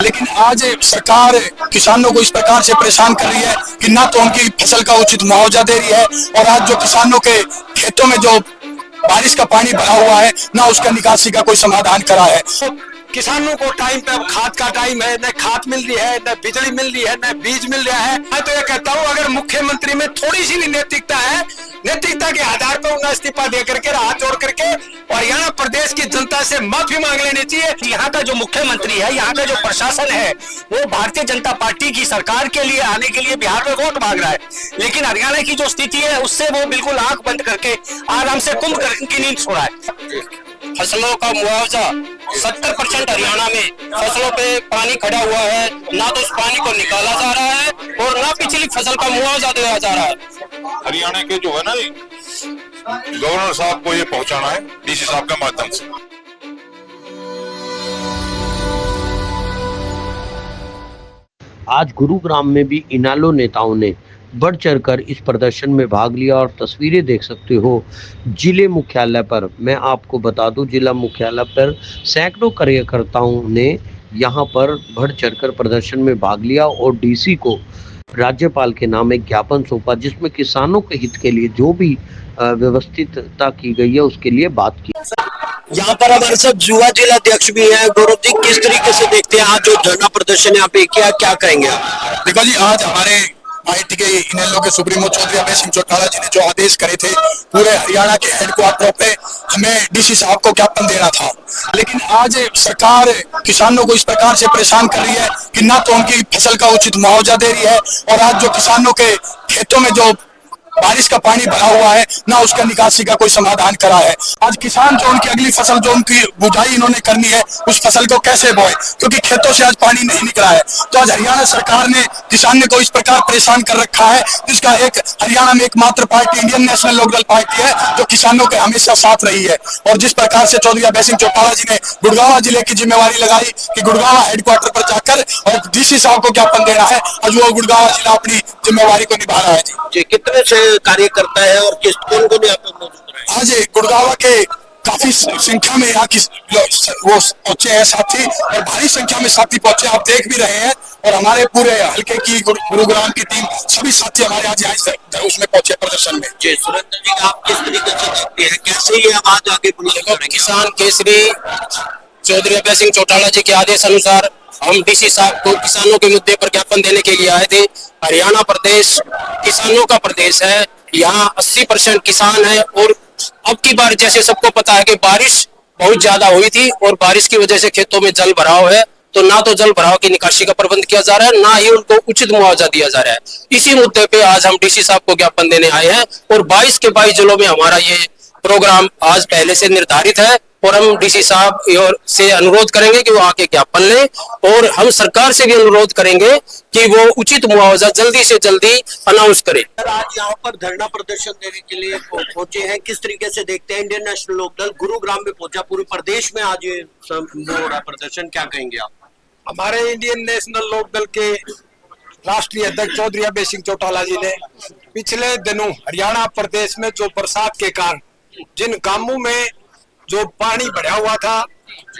लेकिन आज सरकार किसानों को इस प्रकार से परेशान कर रही है कि ना तो उनकी फसल का उचित मुआवजा दे रही है, और आज जो किसानों के खेतों में जो बारिश का पानी भरा हुआ है ना उसका निकासी का कोई समाधान करा है। किसानों को टाइम पे अब खाद का टाइम है, न खाद मिल रही है, न बिजली मिल रही है, न बीज मिल रहा है। मैं तो ये कहता हूँ अगर मुख्यमंत्री में थोड़ी सी भी नैतिकता है, नैतिकता के आधार पर उन्हें इस्तीफा दे करके हाथ जोड़ करके और यहाँ प्रदेश की जनता से माफी मांग लेनी चाहिए। यहाँ का जो मुख्यमंत्री है, यहाँ का जो प्रशासन है, वो भारतीय जनता पार्टी की सरकार के लिए आने के लिए बिहार में वोट मांग रहा है, लेकिन हरियाणा की जो स्थिति है उससे वो बिल्कुल आंख बंद करके आराम से कुंभकर्ण की नींद सो रहा है। फसलों का मुआवजा 70% हरियाणा में फसलों पे पानी खड़ा हुआ है, ना तो उस पानी को निकाला जा रहा है और ना पिछली फसल का मुआवजा दिया जा रहा है। हरियाणा के जो है ना गवर्नर साहब को ये पहुंचाना है डीसी साहब के माध्यम से। आज गुरुग्राम में भी इनेलो नेताओं ने बढ़ चढ़कर इस प्रदर्शन में भाग लिया और तस्वीरें देख सकते हो जिले मुख्यालय पर। मैं आपको बता दूं, जिला मुख्यालय पर सैकड़ों कार्यकर्ताओं ने यहां पर बढ़ चढ़कर प्रदर्शन में भाग लिया और डीसी को राज्यपाल के नाम एक ज्ञापन सौंपा, जिसमें किसानों के हित के लिए जो भी व्यवस्थितता की गई है उसके लिए बात की। यहाँ पर हमारे साथ युवा जिलाध्यक्ष भी है। गौरव जी, किस तरीके से देखते हैं आज जो धरना प्रदर्शन यहाँ पे क्या कहेंगे आप? देखो जी, आज हमारे पार्टी के इनेलो के सुप्रीमो चौधरी अभय सिंह चौटाला जी ने जो आदेश करे थे, पूरे हरियाणा के हेडक्वार्टर पे हमें डीसी साहब को ज्ञापन देना था, लेकिन आज सरकार किसानों को इस प्रकार से परेशान कर रही है कि ना तो उनकी फसल का उचित मुआवजा दे रही है, और आज जो किसानों के खेतों में जो बारिश का पानी भरा हुआ है ना उसका निकासी का कोई समाधान करा है। आज किसान जो उनकी अगली फसल जो उनकी बुझाई इन्होंने करनी है उस फसल को कैसे बोए, क्योंकि खेतों से आज पानी नहीं निकला है। तो आज हरियाणा सरकार ने किसान को इस प्रकार परेशान कर रखा है, जिसका एक हरियाणा में एकमात्र party Indian National Lokdal party है जो किसानों के हमेशा साथ रही है। और जिस प्रकार से चौधरी अभय सिंह चौटाला जी ने गुड़गांव जिले की जिम्मेवारी लगाई कि गुड़गांव हेडक्वार्टर पर जाकर और डीसी साहब को ज्ञापन देना है, आज वो गुड़गांव जिला अपनी जिम्मेवारी को निभा रहा है। जी, कितने से कार्यकर्ता है और किस कौन को यहाँ पे मौजूद है? आज गुड़गांव के काफी संख्या में यहाँ की वो पहुंचे हैं साथी, और भारी संख्या में साथी पहुंचे, आप देख भी रहे हैं। और हमारे पूरे हल्के की गुरुग्राम की टीम सभी साथी हमारे आज यहाँ उसमें पहुंचे प्रदर्शन में। जी सुरेंद्र जी, आप किस तरीके से देखते हैं, कैसे ये आवाज आगे बुलंद? किसान केसरी चौधरी अभय सिंह चौटाला जी के आदेश अनुसार हम डीसी साहब को किसानों के मुद्दे पर ज्ञापन देने के लिए आए थे। हरियाणा प्रदेश किसानों का प्रदेश है, यहाँ 80% किसान है, और अब की बार जैसे सबको पता है कि बारिश बहुत ज्यादा हुई थी और बारिश की वजह से खेतों में जल भराव है, तो ना तो जल भराव की निकासी का प्रबंध किया जा रहा है, ना ही उनको उचित मुआवजा दिया जा रहा है। इसी मुद्दे पे आज हम डीसी साहब को ज्ञापन देने आए हैं, और 22 के 22 जिलों में हमारा ये प्रोग्राम आज पहले से निर्धारित है, और हम डीसी साहब से अनुरोध करेंगे कि वो आके ज्ञापन लें, और हम सरकार से भी अनुरोध करेंगे कि वो उचित मुआवजा जल्दी से जल्दी अनाउंस करे। आज यहाँ पर धरना प्रदर्शन देने के लिए पहुंचे हैं, किस तरीके से देखते हैं? इंडियन नेशनल लोकदल गुरुग्राम में पहुंचा, पूरे प्रदेश में आज ये हो रहा प्रदर्शन, क्या कहेंगे आप? हमारे इंडियन नेशनल लोकदल के राष्ट्रीय अध्यक्ष चौधरी अभय सिंह चौटाला जी ने पिछले दिनों हरियाणा प्रदेश में जो बरसात के कारण जिन गांवों में जो पानी भरा हुआ था,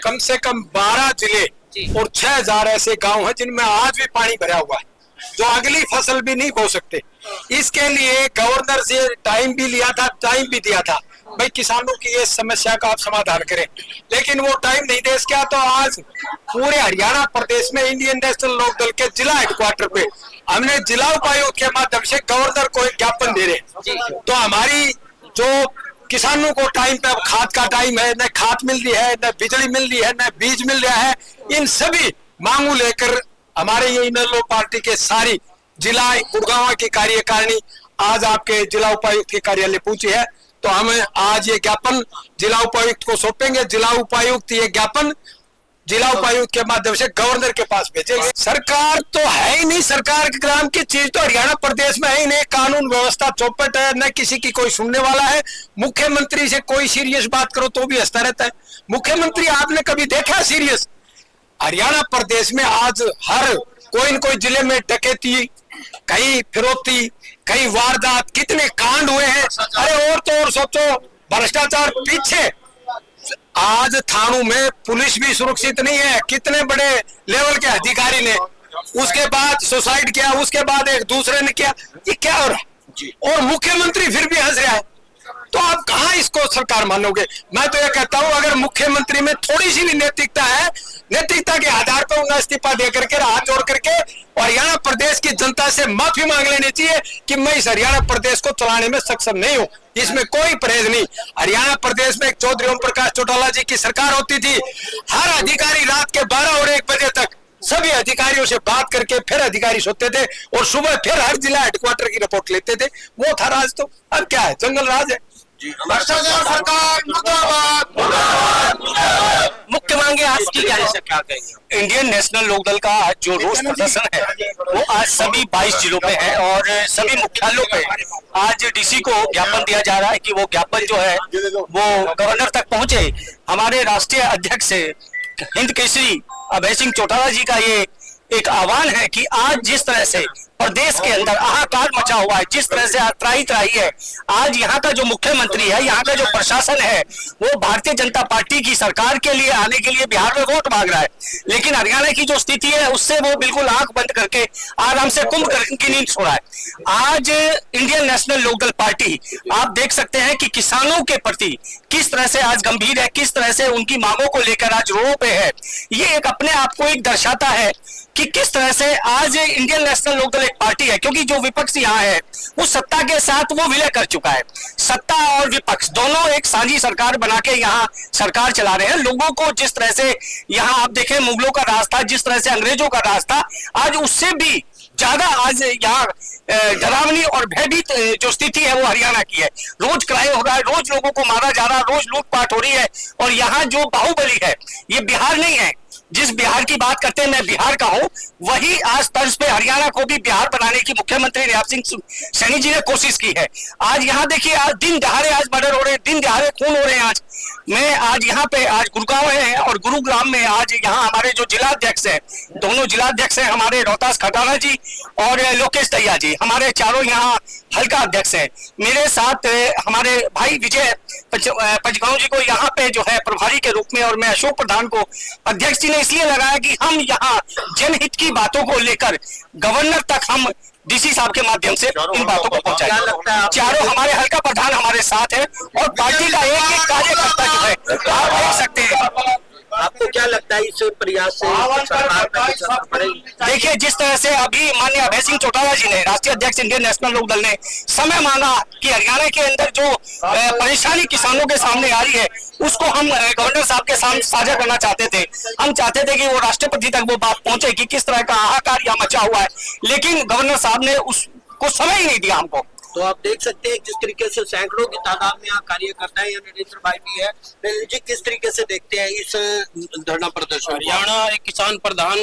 कम से कम 12 जिले और 6000 ऐसे गांव हैं जिनमें आज भी पानी भरा हुआ है, जो अगली फसल भी नहीं बो सकते। इसके लिए गवर्नर से टाइम भी लिया था, टाइम भी दिया था, भाई किसानों की ये समस्या का आप समाधान करें, लेकिन वो टाइम नहीं दे सका। तो आज पूरे हरियाणा प्रदेश में इंडियन नेशनल लोकदल के जिला हेडक्वार्टर पे हमने जिला उपायुक्त के माध्यम से गवर्नर को एक ज्ञापन दे रहे। तो हमारी जो किसानों को टाइम पे अब खाद का टाइम है, न खाद मिल रही है, न बिजली मिल रही है, न बीज मिल रहा है, इन सभी मांगों लेकर हमारे ये इनेलो पार्टी के सारी जिला गुड़गांव की कार्यकारिणी आज आपके जिला उपायुक्त के कार्यालय पहुंची है। तो हम आज ये ज्ञापन जिला उपायुक्त को सौंपेंगे। जिला उपायुक्त ये ज्ञापन जिला उपायुक्त के माध्यम से गवर्नर के पास भेजेंगे। सरकार तो है ही नहीं, सरकार के नाम की चीज तो हरियाणा प्रदेश में है ही नहीं, कानून व्यवस्था चौपट है, न किसी की कोई सुनने वाला है। मुख्यमंत्री से कोई सीरियस बात करो तो भी हंसता रहता है। मुख्यमंत्री आपने कभी देखा सीरियस? हरियाणा प्रदेश में आज हर कोई न कोई जिले में डकैती, कहीं फिरौती, कहीं वारदात, कितने कांड हुए हैं। अरे और तो और सोचो, भ्रष्टाचार पीछे आज थानों में पुलिस भी सुरक्षित नहीं है, कितने बड़े लेवल के अधिकारी ने, उसके बाद सुसाइड किया, उसके बाद एक दूसरे ने किया, ये क्या हो रहा है? और मुख्यमंत्री फिर भी हंस रहा है, तो आप कहां इसको सरकार मानोगे? मैं तो ये कहता हूं, अगर मुख्यमंत्री में थोड़ी सी भी नैतिकता है, नैतिकता के आधार पर उन्हें इस्तीफा दे करके, हाथ जोड़ करके और हरियाणा प्रदेश की जनता से माफी मांग लेनी चाहिए कि मैं इस हरियाणा प्रदेश को चलाने में सक्षम नहीं हूं, इसमें कोई परहेज नहीं। हरियाणा प्रदेश में एक चौधरी ओम प्रकाश चौटाला जी की सरकार होती थी, हर अधिकारी रात के 12 और 1 बजे तक सभी अधिकारियों से बात करके फिर अधिकारी सोते थे और सुबह फिर हर जिला हेडक्वार्टर की रिपोर्ट लेते थे। वो था राज। तो अब क्या है? जंगल राज है। सरकार मुख्य मांगे आज की क्या है सर, क्या कहेंगे? इंडियन नेशनल लोकदल का आज जो रोष प्रदर्शन है वो आज सभी 22 जिलों में है और सभी मुख्यालयों पे आज डीसी को ज्ञापन दिया जा रहा है कि वो ज्ञापन जो है वो गवर्नर तक पहुंचे। हमारे राष्ट्रीय अध्यक्ष हिंद केसरी अभय सिंह चौटाला जी का ये एक आह्वान है कि आज जिस तरह से प्रदेश के अंदर हाहाकार मचा हुआ है, जिस तरह से त्राही त्राही है, आज यहाँ का जो मुख्यमंत्री है, यहाँ का जो प्रशासन है, वो भारतीय जनता पार्टी की सरकार के लिए आने के लिए बिहार में वोट मांग रहा है, लेकिन हरियाणा की जो स्थिति है उससे वो बिल्कुल आंख बंद करके आराम से कुंभ की नींद सो रहा है। आज इंडियन नेशनल लोकदल पार्टी आप देख सकते हैं कि किसानों के प्रति किस तरह से आज गंभीर है, किस तरह से उनकी मांगों को लेकर आज रोड पे है। ये एक अपने आप को एक दर्शाता है कि किस तरह से आज इंडियन नेशनल लोकदल एक पार्टी है, क्योंकि जो विपक्ष यहाँ है वो सत्ता के साथ वो विलय कर चुका है। सत्ता और विपक्ष दोनों एक साझी सरकार बना के यहाँ सरकार चला रहे हैं। लोगों को जिस तरह से यहाँ आप देखें मुगलों का राज था, जिस तरह से अंग्रेजों का राज था, आज उससे भी ज्यादा आज यहाँ डरावनी और भयभीत जो स्थिति है वो हरियाणा की है। रोज क्राइम हो रहा है, रोज लोगों को मारा जा रहा है, रोज लूटपाट हो रही है। और यहाँ जो बाहुबली है ये बिहार नहीं है। जिस बिहार की बात करते हैं मैं बिहार का हूं, वही आज तर्ज पे हरियाणा को भी बिहार बनाने की मुख्यमंत्री नियाब सिंह सैनी जी ने कोशिश की है। आज यहाँ देखिए, आज दिन दहाड़े आज मर्डर हो रहे हैं, दिन दहाड़े खून हो रहे हैं। आज मैं आज यहाँ पे आज गुड़गांव है और गुरुग्राम में आज यहाँ हमारे जो जिलाध्यक्ष हैं, दोनों जिलाध्यक्ष हैं हमारे रोहतास खटाना जी और लोकेश दहिया जी, हमारे चारों यहाँ हल्का अध्यक्ष हैं। मेरे साथ हमारे भाई विजय पंचगांव जी को यहाँ पे जो है प्रभारी के रूप में, और मैं अशोक प्रधान को अध्यक्ष जी ने इसलिए लगाया कि हम यहाँ जनहित की बातों को लेकर गवर्नर तक हम डीसी साहब के माध्यम से इन बातों को पहुंचाएं। चारों हमारे हल्का प्रधान हमारे साथ है और पार्टी का एक एक कार्यकर्ता जो है आप देख सकते हैं। आपको क्या लगता है इस प्रयास से सरकार का कुछ असर पड़ेगी? देखिए, जिस तरह से अभी माननीय अभय सिंह चौटाला जी ने, राष्ट्रीय अध्यक्ष इंडियन नेशनल लोकदल ने समय मांगा कि हरियाणा के अंदर जो परेशानी किसानों के सामने आ रही है उसको हम गवर्नर साहब के सामने साझा करना चाहते थे। हम चाहते थे कि वो राष्ट्रपति तक वो बात पहुंचे कि किस तरह का हाहाकार यहाँ मचा हुआ है, लेकिन गवर्नर साहब ने उसको समय ही नहीं दिया हमको। तो आप देख सकते हैं जिस तरीके से सैकड़ों की तादाद में यहाँ कार्यकर्ता है, नरेंद्र भाई भी है। नरेंद्र जी, किस तरीके से देखते हैं इस धरना प्रदर्शन? हरियाणा एक किसान प्रधान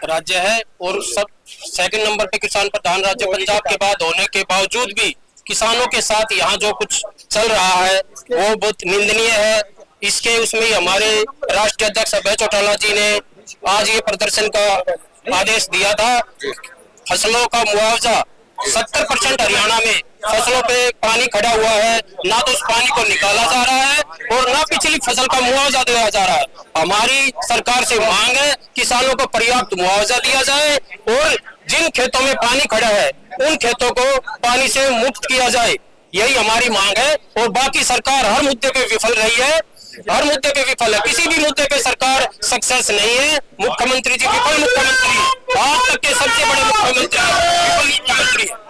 राज्य है और सब सेकंड नंबर पे किसान प्रधान राज्य पंजाब के बाद होने के बावजूद भी किसानों के साथ यहाँ जो कुछ चल रहा है वो बहुत निंदनीय है। इसके उसमें हमारे राष्ट्रीय अध्यक्ष अभय चौटाला जी ने आज ये प्रदर्शन का आदेश दिया था। फसलों का मुआवजा 70% हरियाणा में फसलों पे पानी खड़ा हुआ है, ना तो उस पानी को निकाला जा रहा है और ना पिछली फसल का मुआवजा दिया जा रहा है। हमारी सरकार से मांग है किसानों को पर्याप्त मुआवजा दिया जाए और जिन खेतों में पानी खड़ा है उन खेतों को पानी से मुक्त किया जाए, यही हमारी मांग है। और बाकी सरकार हर मुद्दे पे विफल रही है, हर मुद्दे पे विफल है, किसी भी मुद्दे पे सरकार सक्सेस नहीं है। मुख्यमंत्री जी विफल मुख्यमंत्री है, आज तक के सबसे बड़े मुख्यमंत्री विफल मुख्यमंत्री है।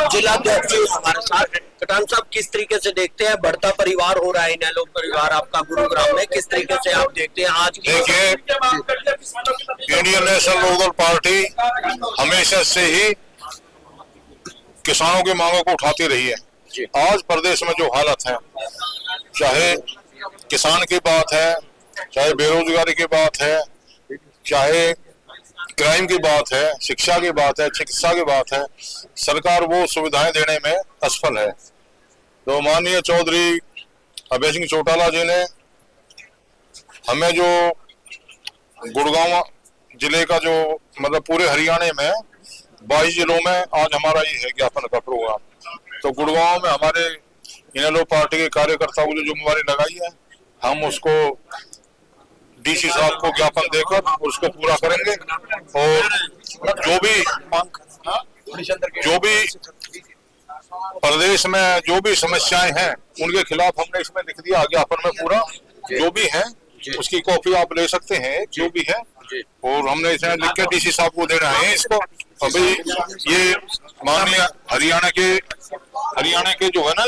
जिलाध्यक्ष हमारे साथ कटान साहब, किस तरीके से देखते हैं बढ़ता परिवार हो रहा है इनेलो परिवार आपका गुरुग्राम में, किस तरीके से आप देखते हैं आज की? देखिए, इंडियन नेशनल लोकदल पार्टी हमेशा से ही किसानों की मांगों को उठाती रही है। आज प्रदेश में जो हालत है, चाहे किसान की बात है, चाहे बेरोजगारी की बात है, चाहे क्राइम की बात है, शिक्षा की बात है, चिकित्सा की बात है, सरकार वो सुविधाएं देने में असफल है। तो माननीय चौधरी अभय सिंह चौटाला जी ने हमें जो गुड़गांव जिले का जो मतलब पूरे हरियाणा में 22 जिलों में आज हमारा ये है ज्ञापन का प्रोग्राम। तो गुड़गांव में हमारे इनेलो पार्टी के कार्यकर्ताओं को जो जिम्मेवारी लगाई है, हम उसको डीसी साहब को ज्ञापन देकर उसको पूरा करेंगे। और जो भी प्रदेश में जो भी समस्याएं हैं उनके खिलाफ हमने इसमें लिख दिया ज्ञापन में पूरा, जो भी है उसकी कॉपी आप ले सकते हैं, जो भी है। और हमने इसमें लिख के डीसी साहब को दे रहे हैं इसको। अभी ये माननीय हरियाणा के जो है ना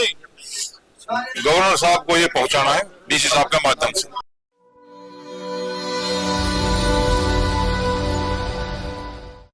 गवर्नर साहब को ये पहुंचाना है डीसी साहब के माध्यम से।